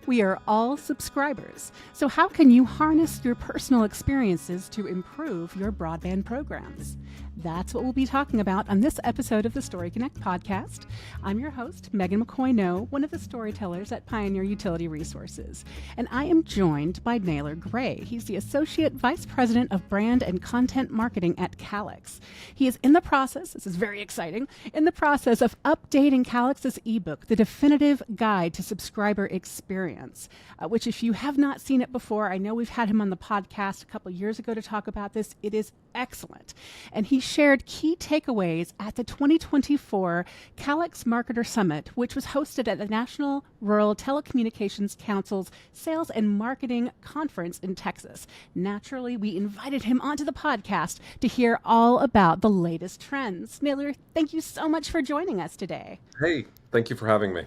We are all subscribers. So, how can you harness your personal experiences to improve your broadband programs? That's what we'll be talking about on this episode of the Story Connect podcast. I'm your host, Megan McCoy-No, one of the storytellers at Pioneer Utility Resources. And I am joined by Naylor Gray. He's the Associate Vice President of Brand and Content Marketing at Calix. He is in the process, this is very exciting, in the process of updating Calix's ebook, The Definitive Guide to Subscriber Experience, which if you have not seen it before, I know we've had him on the podcast a couple years ago to talk about this. It is excellent. And he shared key takeaways at the 2024 Calix Marketer Summit, which was hosted at the National Rural Telecommunications Council's Sales and Marketing Conference in Texas. Naturally, we invited him onto the podcast to hear all about the latest trends. Naylor, thank you so much for joining us today. Hey, thank you for having me.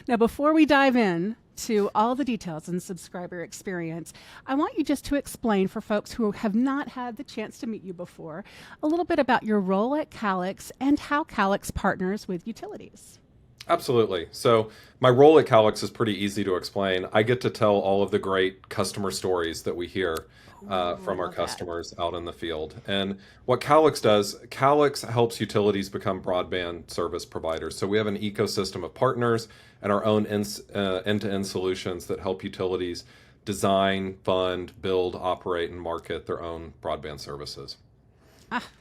Now, before we dive in to all the details in subscriber experience, I want you just to explain for folks who have not had the chance to meet you before a little bit about your role at Calix and how Calix partners with utilities. Absolutely. So my role at Calix is pretty easy to explain. I get to tell all of the great customer stories that we hear from our customers out in the field. And what Calix does, Calix helps utilities become broadband service providers. So we have an ecosystem of partners and our own end-to-end solutions that help utilities design, fund, build, operate, and market their own broadband services.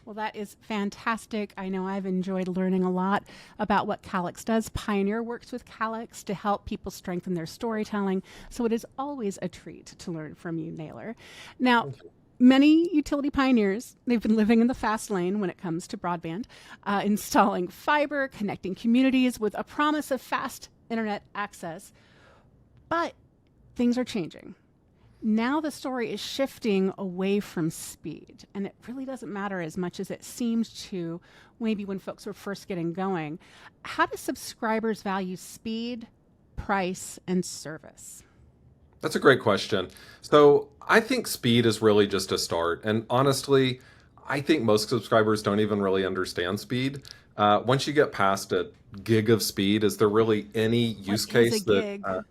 Well, that is fantastic. I know I've enjoyed learning a lot about what Calix does. Pioneer works with Calix to help people strengthen their storytelling. So it is always a treat to learn from you, Naylor. Now, many utility pioneers, they've been living in the fast lane when it comes to broadband, installing fiber, connecting communities with a promise of fast internet access. But things are changing. Now the story is shifting away from speed, and it really doesn't matter as much as it seemed to maybe when folks were first getting going. How do subscribers value speed, price, and service? That's a great question. So I think speed is really just a start. And honestly, I think most subscribers don't even really understand speed. Once you get past a gig of speed, is there really any use case that...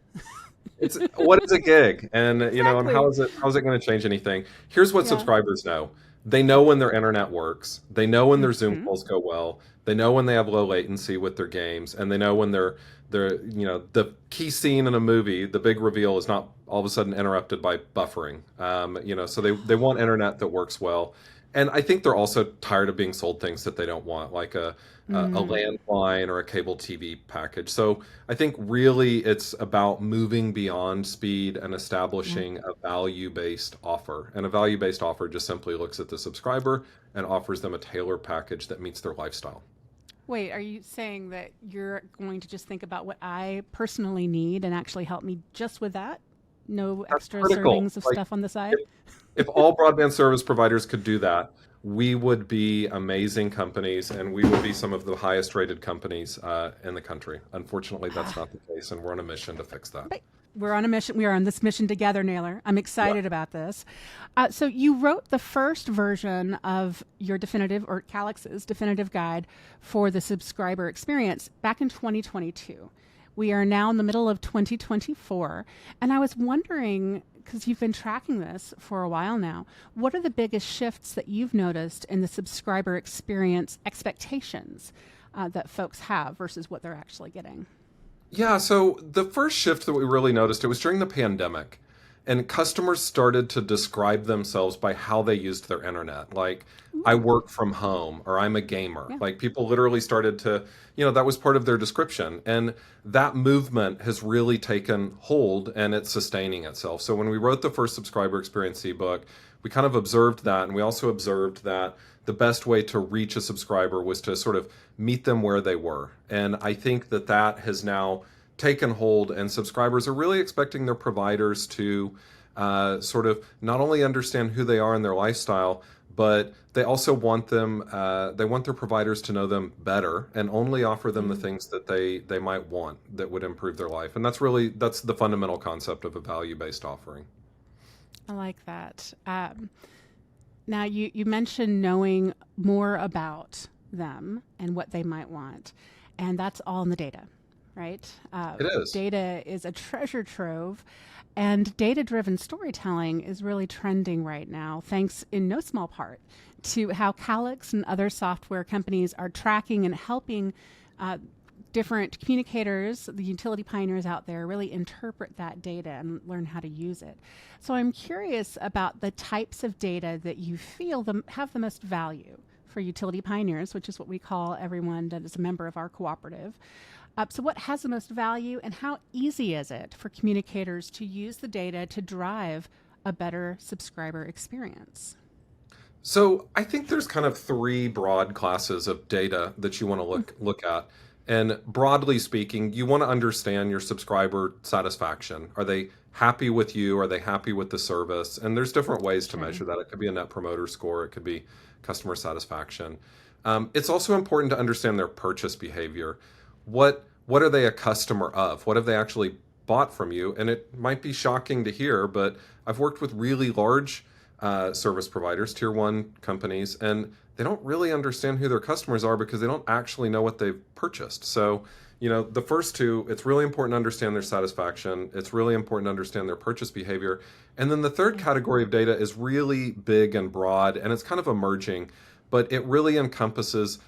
It's what is a gig, and Exactly. and how is it going to change anything? Here's what subscribers know: they know when their internet works, they know when their Zoom calls go well, they know when they have low latency with their games, and they know when they're the key scene in a movie, the big reveal is not all of a sudden interrupted by buffering. So they want internet that works well. And I think they're also tired of being sold things that they don't want, like a landline or a cable TV package. So I think really it's about moving beyond speed and establishing a value-based offer. And a value-based offer just simply looks at the subscriber and offers them a tailored package that meets their lifestyle. Wait, are you saying that you're going to just think about what I personally need and actually help me just with that? No extra servings of stuff on the side? If all broadband service providers could do that, we would be amazing companies, and we would be some of the highest rated companies in the country. Unfortunately, that's not the case, and we're on a mission to fix that. But we're on a mission. We are on this mission together, Naylor. I'm excited about this. So you wrote the first version of your Calix's definitive guide for the subscriber experience back in 2022. We are now in the middle of 2024, and I was wondering, because you've been tracking this for a while now, what are the biggest shifts that you've noticed in the subscriber experience expectations that folks have versus what they're actually getting? Yeah, so the first shift that we really noticed, it was during the pandemic. And customers started to describe themselves by how they used their internet. Like, I work from home, or I'm a gamer. Yeah. Like, people literally started to, that was part of their description. And that movement has really taken hold, and it's sustaining itself. So when we wrote the first subscriber experience ebook, we kind of observed that. And we also observed that the best way to reach a subscriber was to sort of meet them where they were. And I think that that has now taken hold, and subscribers are really expecting their providers to sort of not only understand who they are in their lifestyle, but they also want they want their providers to know them better and only offer them the things that they might want that would improve their life. And that's the fundamental concept of a value-based offering. I like that. Now, you mentioned knowing more about them and what they might want, and that's all in the data, right? It is. Data is a treasure trove, and data driven storytelling is really trending right now, thanks in no small part to how Calix and other software companies are tracking and helping uh, different communicators, the utility pioneers out there, really interpret that data and learn how to use it. So I'm curious about the types of data that you feel have the most value for utility pioneers, which is what we call everyone that is a member of our cooperative. So what has the most value, and how easy is it for communicators to use the data to drive a better subscriber experience? So I think there's kind of three broad classes of data that you want to look at. And broadly speaking, you want to understand your subscriber satisfaction. Are they happy with you? Are they happy with the service? And there's different ways to measure that. It could be a net promoter score. It could be customer satisfaction. It's also important to understand their purchase behavior. What are they a customer of? What have they actually bought from you? And it might be shocking to hear, but I've worked with really large service providers, tier one companies, and they don't really understand who their customers are because they don't actually know what they've purchased. So, the first two, it's really important to understand their satisfaction. It's really important to understand their purchase behavior. And then the third category of data is really big and broad, and it's kind of emerging, but it really encompasses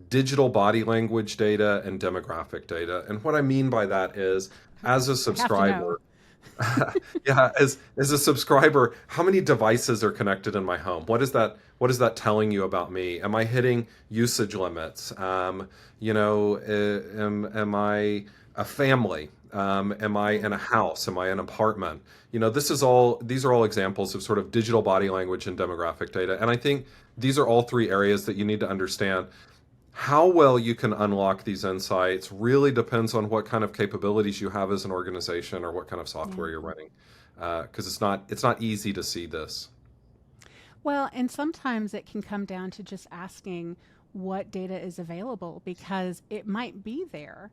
digital body language data and demographic data. And what I mean by that is, as a subscriber, yeah, as a subscriber, how many devices are connected in my home? What is that telling you about me? Am I hitting usage limits? Am I a family? Am I in a house? Am I in an apartment? These are all examples of sort of digital body language and demographic data. And I think these are all three areas that you need to understand. How well you can unlock these insights really depends on what kind of capabilities you have as an organization or what kind of software you're running, because it's not easy to see this. Well, and sometimes it can come down to just asking what data is available because it might be there,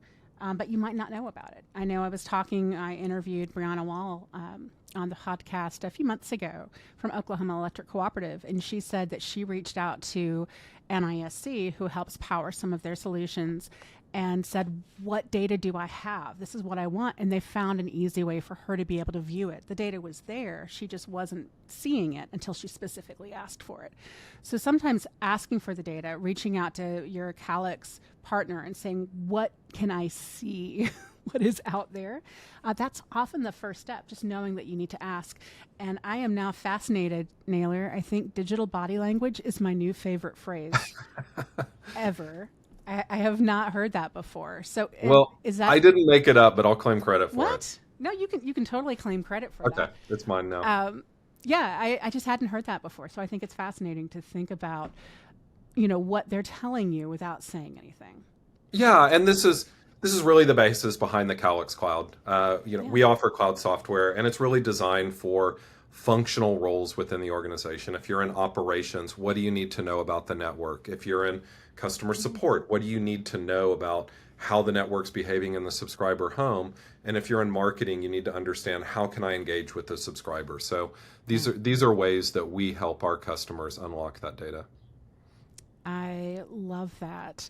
but you might not know about it. I know I interviewed Brianna Wall on the podcast a few months ago from Oklahoma Electric Cooperative, and she said that she reached out to NISC, who helps power some of their solutions, and said, what data do I have? This is what I want. And they found an easy way for her to be able to view it. The data was there. She just wasn't seeing it until she specifically asked for it. So sometimes asking for the data, reaching out to your Calix partner and saying, what can I see? What is out there? That's often the first step, just knowing that you need to ask. And I am now fascinated, Naylor. I think digital body language is my new favorite phrase ever. I have not heard that before. So, Well, is that I didn't make it up, but I'll claim credit for it. what? No, you can totally claim credit for Okay, that. it's mine now. Yeah, I just hadn't heard that before. So I think it's fascinating to think about, what they're telling you without saying anything. Yeah, and this is really the basis behind the Calix Cloud. Yeah. We offer cloud software, and it's really designed for functional roles within the organization. If you're in operations, what do you need to know about the network? If you're in customer support, what do you need to know about how the network's behaving in the subscriber home? And if you're in marketing, you need to understand how can I engage with the subscriber. So these are ways that we help our customers unlock that data. I love that.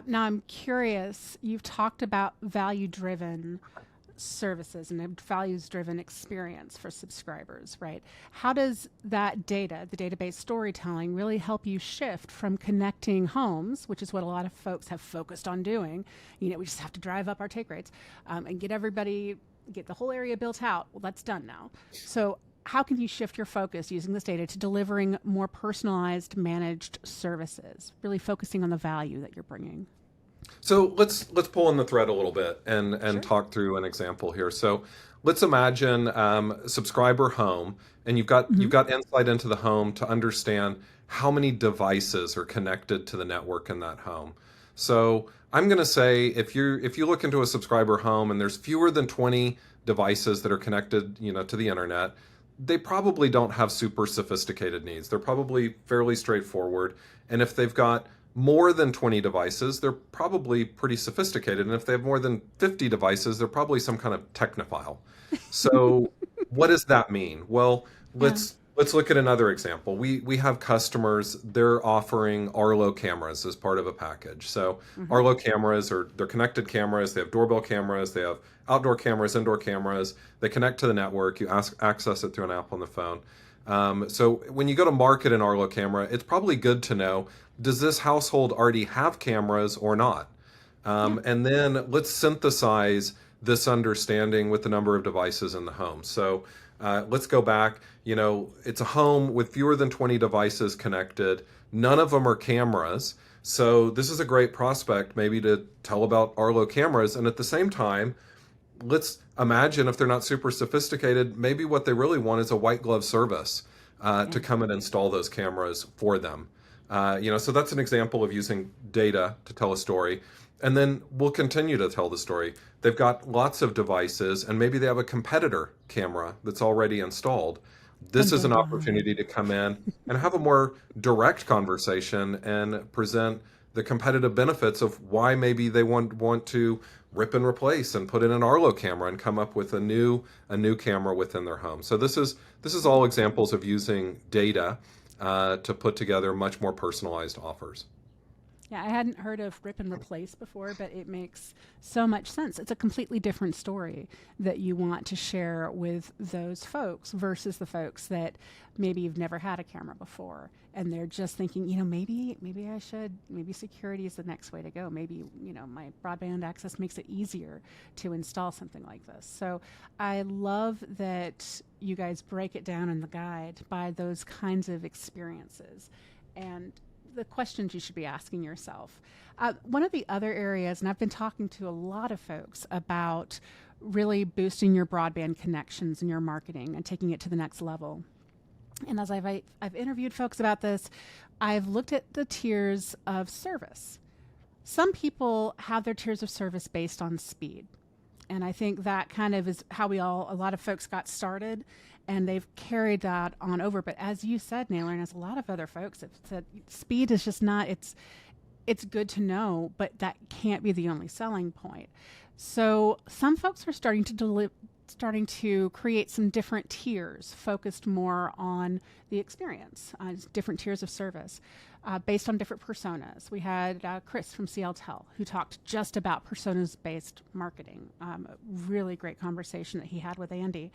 Now I'm curious, you've talked about value-driven services and a values-driven experience for subscribers, right? How does that data, the database storytelling, really help you shift from connecting homes, which is what a lot of folks have focused on doing? We just have to drive up our take rates and get the whole area built out. Well, that's done now. So how can you shift your focus using this data to delivering more personalized, managed services, really focusing on the value that you're bringing? So let's pull in the thread a little bit and Sure. talk through an example here. So let's imagine subscriber home, and you've got insight into the home to understand how many devices are connected to the network in that home. So I'm going to say if you look into a subscriber home and there's fewer than 20 devices that are connected, to the internet, they probably don't have super sophisticated needs. They're probably fairly straightforward. And if they've got more than 20 devices, they're probably pretty sophisticated. And if they have more than 50 devices, they're probably some kind of technophile. So what does that mean? Well, Yeah. let's Let's look at another example. We have customers, they're offering Arlo cameras as part of a package. So Arlo cameras they're connected cameras, they have doorbell cameras, they have outdoor cameras, indoor cameras. They connect to the network, you access it through an app on the phone. So when you go to market an Arlo camera, it's probably good to know, does this household already have cameras or not? And then let's synthesize this understanding with the number of devices in the home. So let's go back. It's a home with fewer than 20 devices connected. None of them are cameras. So this is a great prospect maybe to tell about Arlo cameras. And at the same time, let's imagine if they're not super sophisticated, maybe what they really want is a white glove service to come and install those cameras for them. So that's an example of using data to tell a story. And then we'll continue to tell the story. They've got lots of devices, and maybe they have a competitor camera that's already installed. This is an opportunity to come in and have a more direct conversation and present the competitive benefits of why maybe they want to rip and replace and put in an Arlo camera and come up with a new camera within their home. So this is all examples of using data to put together much more personalized offers. Yeah, I hadn't heard of rip and replace before, but it makes so much sense. It's a completely different story that you want to share with those folks versus the folks that maybe you've never had a camera before and they're just thinking, maybe I should, maybe security is the next way to go. Maybe, my broadband access makes it easier to install something like this. So I love that you guys break it down in the guide by those kinds of experiences and the questions you should be asking yourself. One of the other areas, and I've been talking to a lot of folks about really boosting your broadband connections in your marketing and taking it to the next level. And as I've interviewed folks about this, I've looked at the tiers of service. Some people have their tiers of service based on speed. And I think that kind of is how a lot of folks got started, and they've carried that on over. But as you said, Naylor, and as a lot of other folks have said, speed is just not, it's good to know, but that can't be the only selling point. So some folks are starting to create some different tiers focused more on the experience, different tiers of service. Based on different personas. We had Chris from CLTel who talked just about personas-based marketing. A really great conversation that he had with Andy.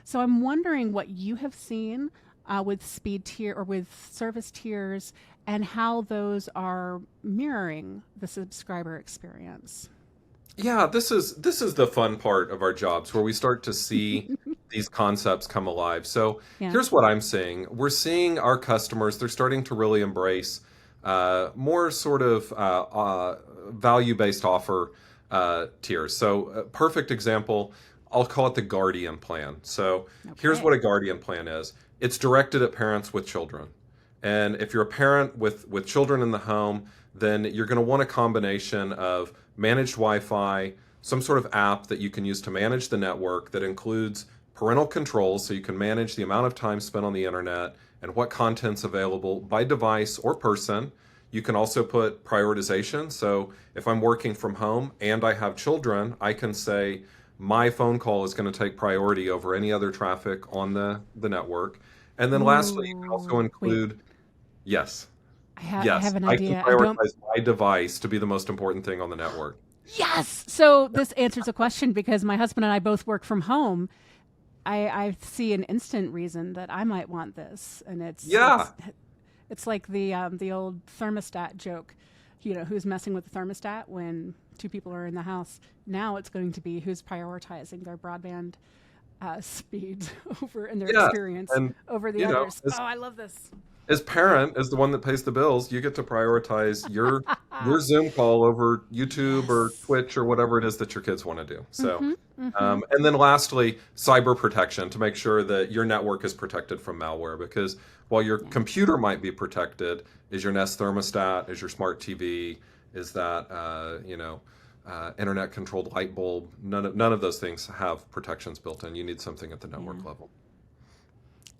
So I'm wondering what you have seen with speed tier or with service tiers and how those are mirroring the subscriber experience. Yeah, this is the fun part of our jobs where we start to see these concepts come alive. So here's what I'm seeing. We're seeing our customers, they're starting to really embrace more sort of value-based offer tiers. So a perfect example, I'll call it the Guardian plan. So here's what a Guardian plan is. It's directed at parents with children. And if you're a parent with children in the home, then you're going to want a combination of managed Wi-Fi, some sort of app that you can use to manage the network that includes parental controls so you can manage the amount of time spent on the internet and what content's available by device or person. You can also put prioritization. So if I'm working from home and I have children, I can say my phone call is going to take priority over any other traffic on the network. And then lastly, you can also include, yes. I have an idea. I can prioritize my device to be the most important thing on the network. Yes. So this answers a question because my husband and I both work from home. I see an instant reason that I might want this, and it's like the old thermostat joke. Who's messing with the thermostat when two people are in the house? Now it's going to be who's prioritizing their broadband speed over and their experience over the others. I love this. As parent, as the one that pays the bills, you get to prioritize your Zoom call over YouTube or Twitch or whatever it is that your kids want to do. So, and then lastly, cyber protection to make sure that your network is protected from malware. Because while your computer might be protected, is your Nest thermostat, is your smart TV, is that internet-controlled light bulb? None of those things have protections built in. You need something at the network level.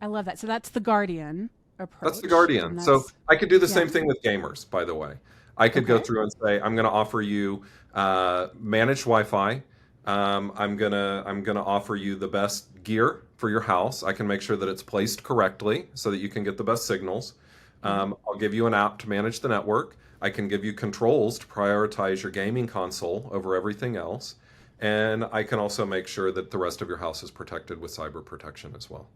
I love that. So that's the Guardian approach. That's the Guardian. So I could do the same thing with gamers, by the way. I could go through and say, I'm going to offer you managed Wi-Fi, I'm gonna offer you the best gear for your house. I can make sure that it's placed correctly so that you can get the best signals. I'll give you an app to manage the network. I can give you controls to prioritize your gaming console over everything else. And I can also make sure that the rest of your house is protected with cyber protection as well.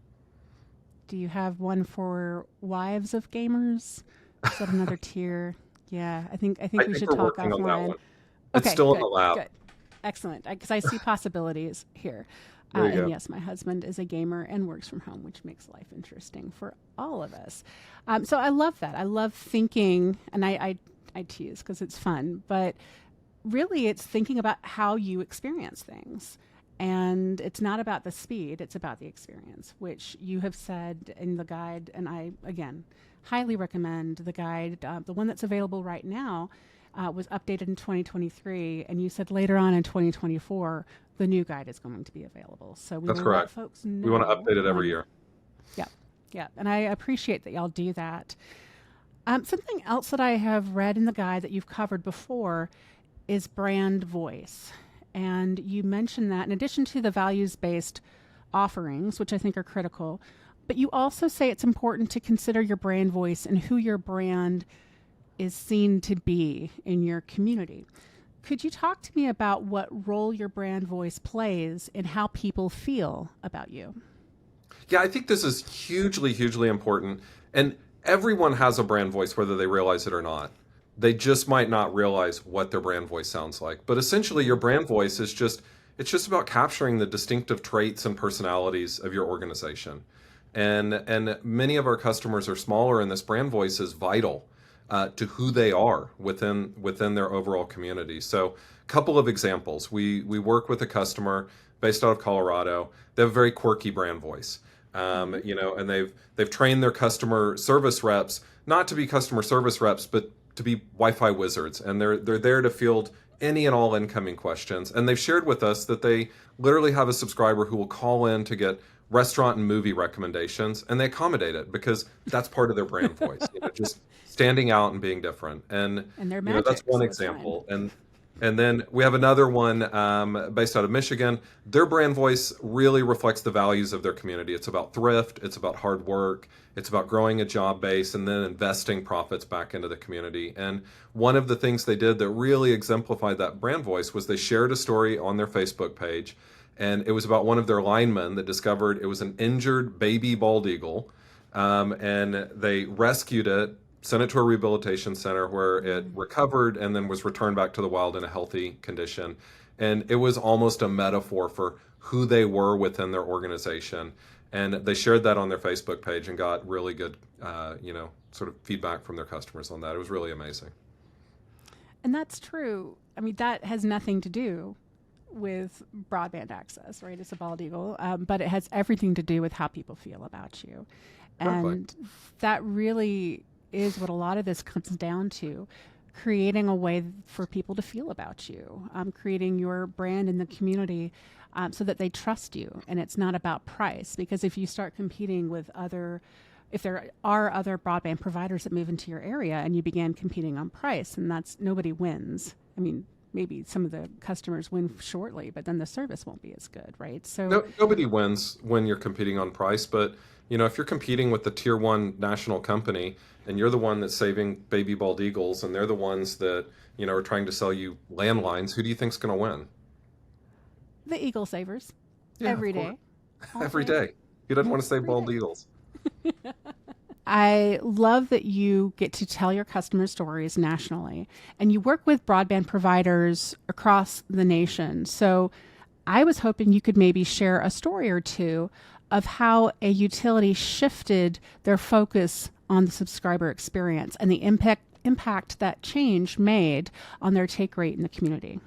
Do you have one for wives of gamers? Is that another tier? Yeah, I think I we think should we're talk working on that offline. one. It's Okay, still in the good, lab. good. Excellent. Because I see possibilities here. There you And go. yes, my husband is a gamer and works from home, which makes life interesting for all of us. So I love that. I love thinking, and I tease because it's fun, but really it's thinking about how you experience things. And it's not about the speed, it's about the experience, which you have said in the guide. And I, again, highly recommend the guide. The one that's available right now was updated in 2023. And you said later on in 2024, the new guide is going to be available. So we That's will let correct. folks We want to know update it every when. year. Yeah, yeah. And I appreciate that y'all do that. Something else that I have read in the guide that you've covered before is brand voice. And you mentioned that in addition to the values based offerings, which I think are critical, but you also say it's important to consider your brand voice and who your brand is seen to be in your community. Could you talk to me about what role your brand voice plays in how people feel about you? Yeah, I think this is hugely, hugely important. And everyone has a brand voice, whether they realize it or not. They just might not realize what their brand voice sounds like. But essentially, your brand voice is just, it's just about capturing the distinctive traits and personalities of your organization. And many of our customers are smaller, and this brand voice is vital to who they are within their overall community. So, a couple of examples. We work with a customer based out of Colorado. They have a very quirky brand voice. And they've trained their customer service reps not to be customer service reps, but to be Wi-Fi wizards, and they're there to field any and all incoming questions. And they've shared with us that they literally have a subscriber who will call in to get restaurant and movie recommendations, and they accommodate it because that's part of their brand voice, just standing out and being different. And And they're that's magic, one so it's fine. example. And then we have another one based out of Michigan. Their brand voice really reflects the values of their community. It's about thrift, it's about hard work, it's about growing a job base and then investing profits back into the community. And one of the things they did that really exemplified that brand voice was they shared a story on their Facebook page. And it was about one of their linemen that discovered it was an injured baby bald eagle. And they rescued it, sent it to a rehabilitation center where it recovered and then was returned back to the wild in a healthy condition. And it was almost a metaphor for who they were within their organization. And they shared that on their Facebook page and got really good, sort of feedback from their customers on that. It was really amazing. And that's true. I mean, that has nothing to do with broadband access, right? It's a bald eagle, but it has everything to do with how people feel about you. Exactly. And that really is what a lot of this comes down to, creating a way for people to feel about you, creating your brand in the community so that they trust you. And it's not about price, because if you start competing with if there are other broadband providers that move into your area and you begin competing on price, and nobody wins. I mean, maybe some of the customers win shortly, but then the service won't be as good, right? So Nobody wins when you're competing on price, but if you're competing with the tier one national company and you're the one that's saving baby bald eagles and they're the ones that are trying to sell you landlines, who do you think's going to win? the eagle savers, Yeah, every of course. day, all Every day, day. Who doesn't want to save every bald day. eagles? I love that you get to tell your customer stories nationally, and you work with broadband providers across the nation. So I was hoping you could maybe share a story or two of how a utility shifted their focus on the subscriber experience and the impact that change made on their take rate in the community.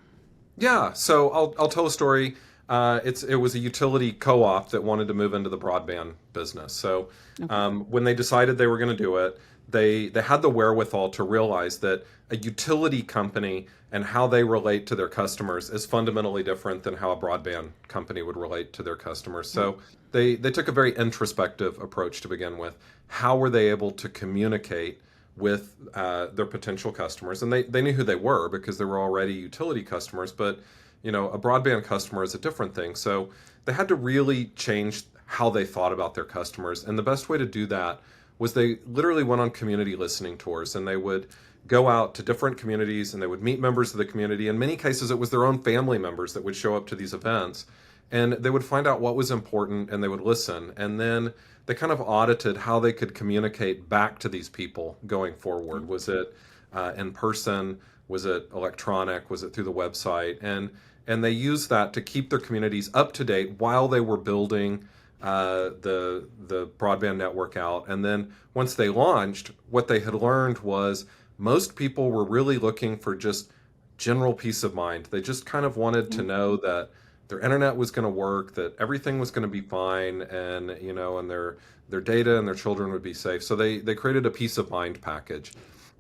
Yeah, so I'll tell a story. It was a utility co-op that wanted to move into the broadband business. So when they decided they were going to do it, they had the wherewithal to realize that a utility company and how they relate to their customers is fundamentally different than how a broadband company would relate to their customers. So they took a very introspective approach to begin with. How were they able to communicate with their potential customers? And they knew who they were because they were already utility customers, but a broadband customer is a different thing. So they had to really change how they thought about their customers. And the best way to do that was they literally went on community listening tours, and they would go out to different communities and they would meet members of the community. In many cases, it was their own family members that would show up to these events, and they would find out what was important and they would listen. And then they kind of audited how they could communicate back to these people going forward. Was it in person? Was it electronic? Was it through the website? And they used that to keep their communities up to date while they were building the broadband network out. And then once they launched, what they had learned was most people were really looking for just general peace of mind. They just kind of wanted to know that their internet was going to work, that everything was going to be fine, and and their data and their children would be safe. So they created a peace of mind package.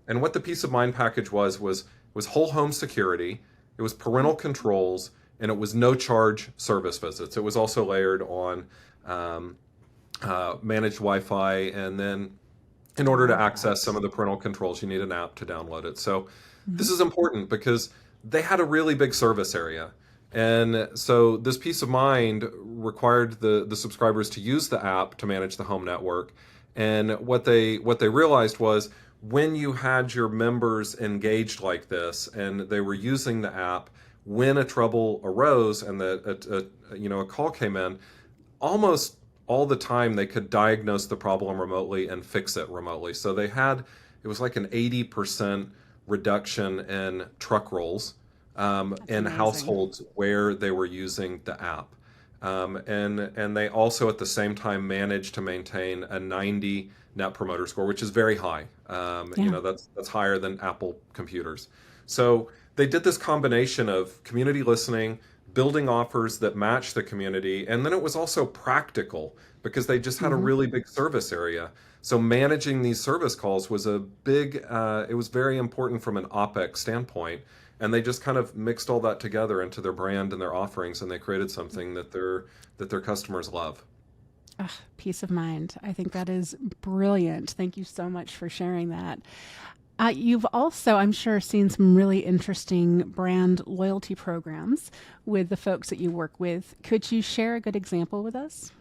And what the peace of mind package was whole home security, it was parental controls, and it was no charge service visits. It was also layered on managed Wi-Fi, and then in order to access some of the parental controls, you need an app to download it. So this is important because they had a really big service area. And so this peace of mind required the subscribers to use the app to manage the home network. And what they realized was when you had your members engaged like this and they were using the app, when a trouble arose and a call came in, almost all the time they could diagnose the problem remotely and fix it remotely. So it was like an 80% reduction in truck rolls in households where they were using the app. And they also at the same time managed to maintain a 90 net promoter score, which is very high. That's higher than Apple computers. So they did this combination of community listening, building offers that match the community, and then it was also practical because they just had a really big service area. So managing these service calls was it was very important from an OpEx standpoint, and they just kind of mixed all that together into their brand and their offerings, and they created something that their customers love. Peace of mind. I think that is brilliant. Thank you so much for sharing that. You've also, I'm sure, seen some really interesting brand loyalty programs with the folks that you work with. Could you share a good example with us?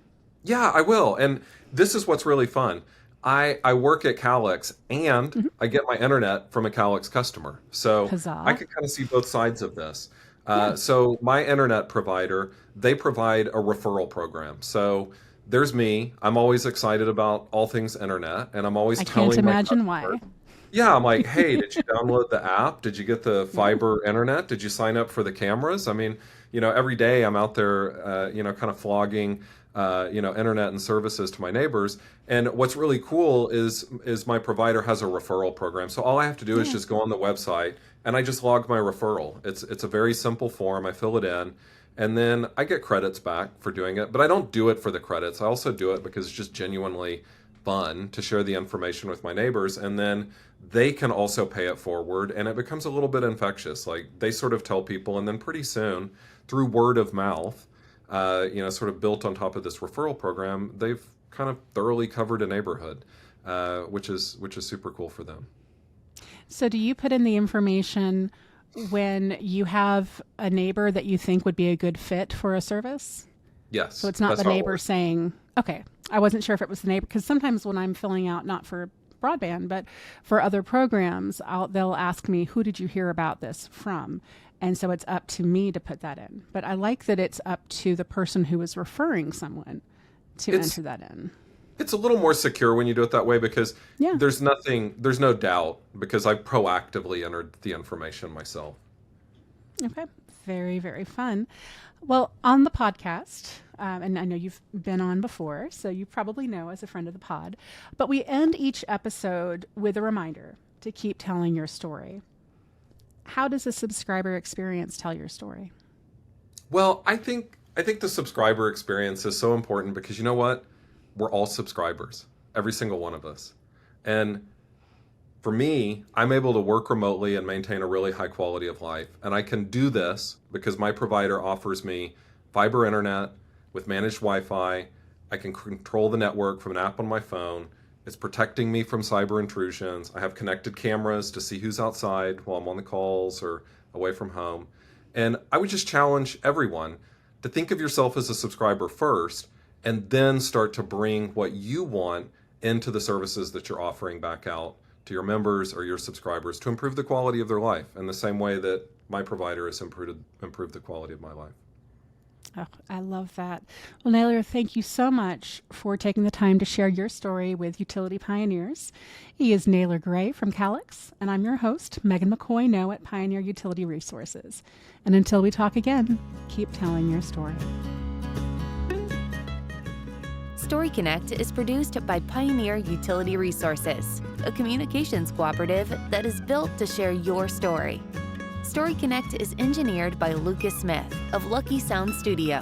Yeah, I will. And this is what's really fun. I work at Calix, and I get my internet from a Calix customer. So Huzzah. I can kind of see both sides of this. So my internet provider, they provide a referral program. So there's me. I'm always excited about all things internet, and I'm always telling can't my imagine customer, why. Yeah, I'm like, hey, did you download the app? Did you get the fiber internet? Did you sign up for the cameras? I mean, every day I'm out there, kind of flogging, internet and services to my neighbors. And what's really cool is my provider has a referral program. So all I have to do is just go on the website and I just log my referral. It's a very simple form. I fill it in, and then I get credits back for doing it. But I don't do it for the credits. I also do it because it's just genuinely fun to share the information with my neighbors, and then they can also pay it forward, and it becomes a little bit infectious. Like they sort of tell people, and then pretty soon through word of mouth, sort of built on top of this referral program, they've kind of thoroughly covered a neighborhood, which is super cool for them. So do you put in the information when you have a neighbor that you think would be a good fit for a service? Yes. So it's not the neighbor saying, okay, I wasn't sure if it was the neighbor, because sometimes when I'm filling out, not for broadband, but for other programs, they'll ask me, who did you hear about this from? And so it's up to me to put that in. But I like that it's up to the person who is referring someone to enter that in. It's a little more secure when you do it that way because there's no doubt because I proactively entered the information myself. Okay. Very, very fun. Well, on the podcast, and I know you've been on before, so you probably know as a friend of the pod, but we end each episode with a reminder to keep telling your story. How does a subscriber experience tell your story? Well, I think the subscriber experience is so important because you know what? We're all subscribers, every single one of us. And for me, I'm able to work remotely and maintain a really high quality of life. And I can do this because my provider offers me fiber internet with managed Wi-Fi. I can control the network from an app on my phone. It's protecting me from cyber intrusions. I have connected cameras to see who's outside while I'm on the calls or away from home. And I would just challenge everyone to think of yourself as a subscriber first, and then start to bring what you want into the services that you're offering back out to your members or your subscribers to improve the quality of their life in the same way that my provider has improved the quality of my life. Oh, I love that. Well, Naylor, thank you so much for taking the time to share your story with Utility Pioneers. He is Naylor Gray from Calix, and I'm your host, Megan McCoy-No at Pioneer Utility Resources. And until we talk again, keep telling your story. Story Connect is produced by Pioneer Utility Resources, a communications cooperative that is built to share your story. Story Connect is engineered by Lucas Smith of Lucky Sound Studio.